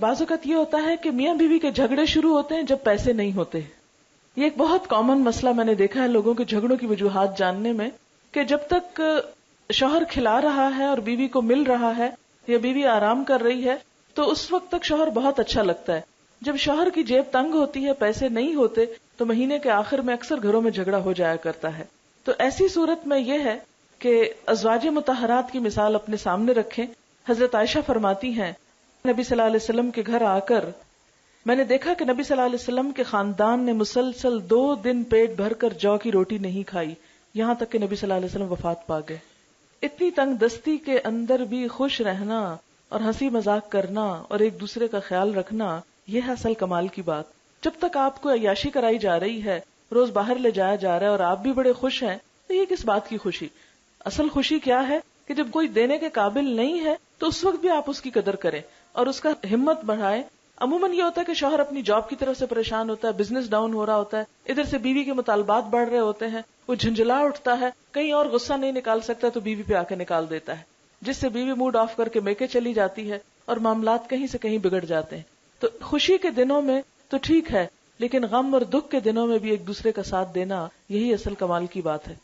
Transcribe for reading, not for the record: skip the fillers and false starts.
بعض اوقات یہ ہوتا ہے کہ میاں بیوی کے جھگڑے شروع ہوتے ہیں جب پیسے نہیں ہوتے. یہ ایک بہت کامن مسئلہ میں نے دیکھا ہے لوگوں کے جھگڑوں کی وجوہات جاننے میں، کہ جب تک شوہر کھلا رہا ہے اور بیوی کو مل رہا ہے یا بیوی آرام کر رہی ہے تو اس وقت تک شوہر بہت اچھا لگتا ہے. جب شوہر کی جیب تنگ ہوتی ہے، پیسے نہیں ہوتے، تو مہینے کے آخر میں اکثر گھروں میں جھگڑا ہو جایا کرتا ہے. تو ایسی صورت میں یہ ہے کہ ازواج مطہرات کی مثال اپنے سامنے رکھیں. حضرت عائشہ فرماتی ہیں نبی صلی اللہ علیہ وسلم کے گھر آ کر میں نے دیکھا کہ نبی صلی اللہ علیہ وسلم کے خاندان نے مسلسل 2 دن پیٹ بھر کر جو کی روٹی نہیں کھائی، یہاں تک کہ نبی صلی اللہ علیہ وسلم وفات پا گئے. اتنی تنگ دستی کے اندر بھی خوش رہنا اور ہنسی مذاق کرنا اور ایک دوسرے کا خیال رکھنا، یہ ہے اصل کمال کی بات. جب تک آپ کو عیاشی کرائی جا رہی ہے، روز باہر لے جایا جا رہا ہے اور آپ بھی بڑے خوش ہیں، تو یہ کس بات کی خوشی؟ اصل خوشی کیا ہے کہ جب کوئی دینے کے قابل نہیں ہے تو اس وقت بھی آپ اس کی قدر کریں اور اس کا ہمت بڑھائیں. عموماً یہ ہوتا ہے کہ شوہر اپنی جاب کی طرف سے پریشان ہوتا ہے، بزنس ڈاؤن ہو رہا ہوتا ہے، ادھر سے بیوی کے مطالبات بڑھ رہے ہوتے ہیں، وہ جھنجھلا اٹھتا ہے، کہیں اور غصہ نہیں نکال سکتا تو بیوی پہ آ کے نکال دیتا ہے، جس سے بیوی موڈ آف کر کے میکے چلی جاتی ہے اور معاملات کہیں سے کہیں بگڑ جاتے ہیں. تو خوشی کے دنوں میں تو ٹھیک ہے، لیکن غم اور دکھ کے دنوں میں بھی ایک دوسرے کا ساتھ دینا، یہی اصل کمال کی بات ہے.